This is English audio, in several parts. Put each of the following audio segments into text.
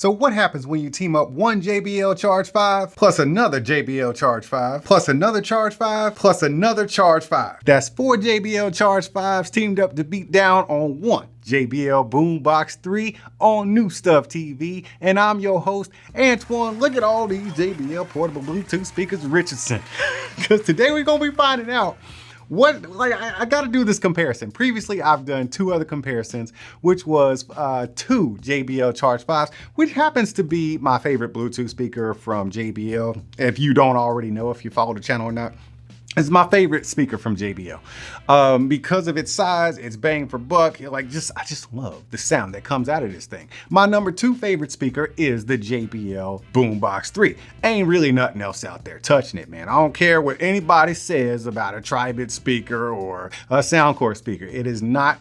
So what happens when you team up one JBL Charge 5 plus another JBL Charge 5 plus another Charge 5 plus another Charge 5? That's 4 JBL Charge 5s teamed up to beat down on one JBL Boombox 3 on New Stuff TV. And I'm your host, Antoine. Look at all these JBL portable Bluetooth speakers Richardson. Because today we're going to be finding out I got to do this comparison. Previously, I've done two other comparisons, which was two JBL Charge 5s, which happens to be my favorite Bluetooth speaker from JBL. If you don't already know, if you follow the channel or not, it's my favorite speaker from JBL. Because of its size, its bang for buck, I just love the sound that comes out of this thing. My number two favorite speaker is the JBL Boombox 3. Ain't really nothing else out there touching it, man. I don't care what anybody says about a tri-bit speaker or a Soundcore speaker. It is not,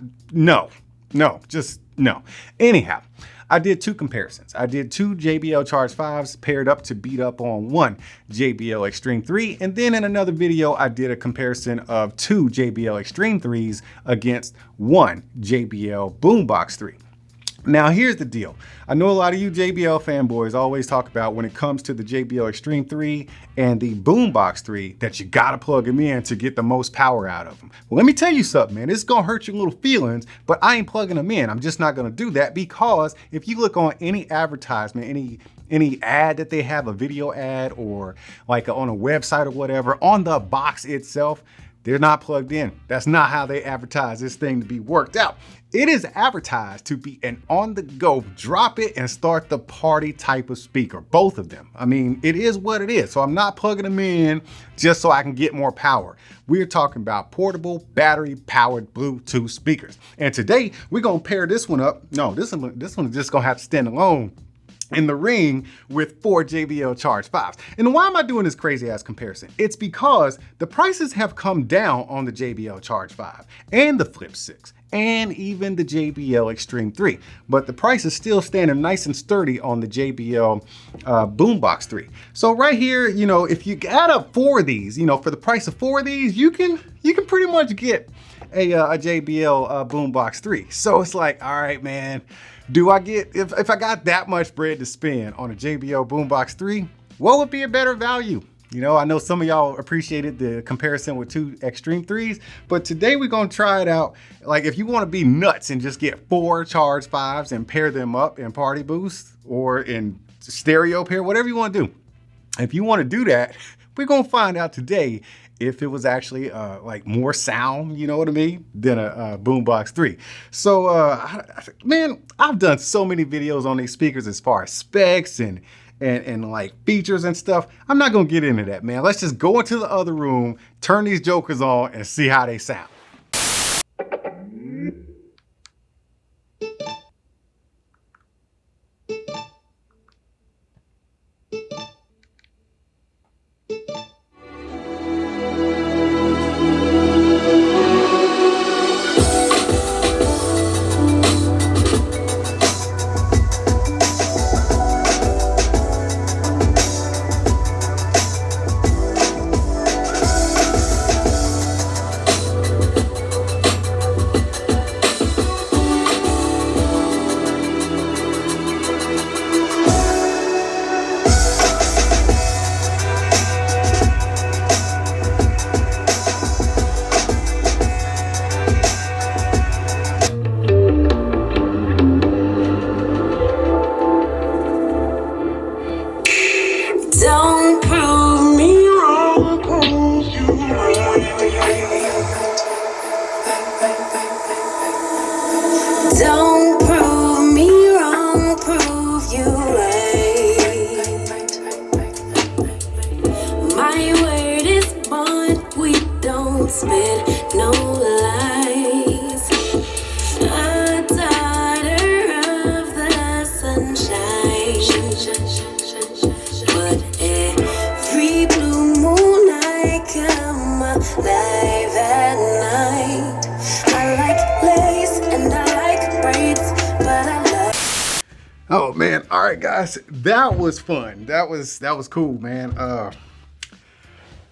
just no. Anyhow, I did two comparisons. I did two JBL Charge 5s paired up to beat up on one JBL Extreme 3. And then in another video, I did a comparison of two JBL Extreme 3s against one JBL Boombox 3. Now, here's the deal. I know a lot of you JBL fanboys always talk about when it comes to the JBL Extreme 3 and the Boombox 3 that you gotta plug them in to get the most power out of them. Well, let me tell you something, man. It's gonna hurt your little feelings, but I ain't plugging them in. I'm just not gonna do that because if you look on any advertisement, any ad that they have, a video ad or like on a website or whatever, on the box itself, they're not plugged in. That's not how they advertise this thing to be worked out. It is advertised to be an on-the-go, drop it and start the party type of speaker, both of them. I mean, it is what it is. So I'm not plugging them in just so I can get more power. We're talking about portable, battery-powered Bluetooth speakers. And today, we're gonna pair this one up. No, this one is just gonna have to stand alone in the ring with 4 JBL Charge 5s. And why am I doing this crazy ass comparison? It's because the prices have come down on the JBL Charge 5 and the Flip 6 and even the JBL Extreme 3. But the price is still standing nice and sturdy on the JBL Boombox 3. So right here, if you add up 4 of these, for the price of 4 of these, you can pretty much get a JBL Boombox 3. So it's like, all right, man, if I got that much bread to spend on a JBL Boombox 3, what would be a better value? I know some of y'all appreciated the comparison with 2 Extreme 3s, but today we're gonna try it out. Like if you wanna be nuts and just get 4 Charge 5s and pair them up in PartyBoost or in stereo pair, whatever you wanna do. If you wanna do that, we're gonna find out today if it was actually like more sound, you know what I mean, than a Boombox 3. So, man, I've done so many videos on these speakers as far as specs and like features and stuff. I'm not gonna get into that, man. Let's just go into the other room, turn these jokers on and see how they sound. Oh man, all right guys, that was fun. That was cool, man.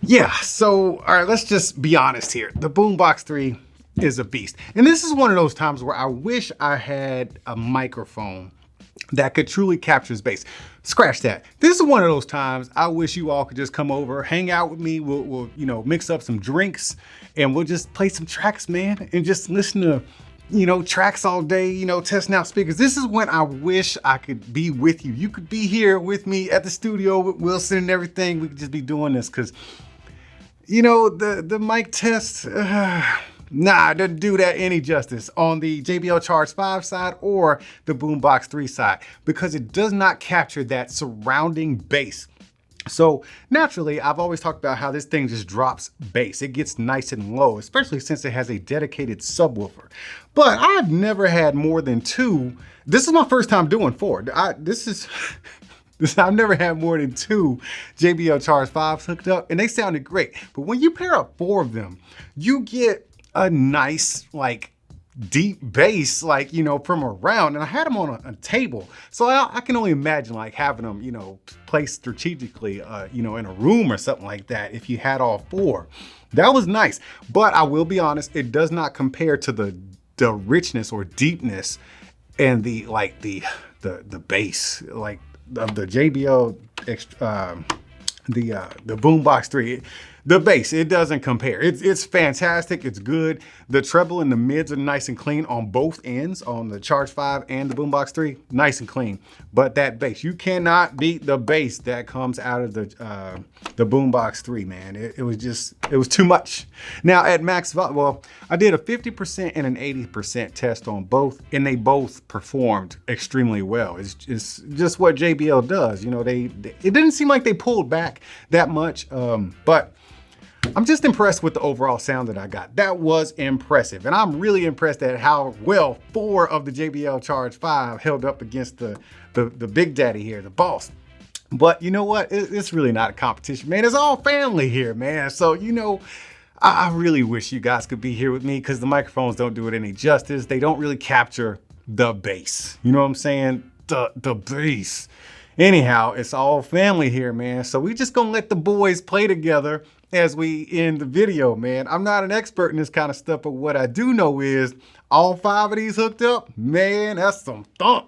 Yeah, so all right, let's just be honest here. The Boombox 3 is a beast. And this is one of those times where I wish I had a microphone that could truly capture bass. Scratch that. This is one of those times I wish you all could just come over, hang out with me. We'll you know, mix up some drinks and we'll just play some tracks, man, and just listen to, you know, tracks all day, you know, testing out speakers. This is when I wish I could be with you. You could be here with me at the studio with Wilson and everything. We could just be doing this because, you know, the mic test, nah, it doesn't do that any justice on the JBL Charge 5 side or the Boombox 3 side because it does not capture that surrounding bass. So naturally, I've always talked about how this thing just drops bass. It gets nice and low, especially since it has a dedicated subwoofer. But I've never had more than two. This is my first time doing four. I've never had more than two JBL Charge 5s hooked up and they sounded great. But when you pair up four of them, you get a nice, like, deep bass, like, you know, from around. And I had them on a table. So I can only imagine, like, having them, you know, placed strategically, you know, in a room or something like that if you had all four. That was nice. But I will be honest, it does not compare to the richness or deepness and the bass, like, of the JBL, the Boombox 3. The bass, it doesn't compare. It's fantastic, it's good. The treble and the mids are nice and clean on both ends, on the Charge 5 and the Boombox 3, nice and clean. But that bass, you cannot beat the bass that comes out of the Boombox 3, man. It was too much. Now at max volume, well, I did a 50% and an 80% test on both, and they both performed extremely well. It's just what JBL does. You know, it didn't seem like they pulled back that much, but I'm just impressed with the overall sound that I got. That was impressive. And I'm really impressed at how well 4 of the JBL Charge 5 held up against the big daddy here, the boss. But you know what? It's really not a competition, man. It's all family here, man. So, you know, I really wish you guys could be here with me because the microphones don't do it any justice. They don't really capture the bass. You know what I'm saying? The bass. Anyhow, it's all family here, man. So we just gonna let the boys play together as we end the video, man. I'm not an expert in this kind of stuff, but what I do know is all 5 of these hooked up, man, that's some thump.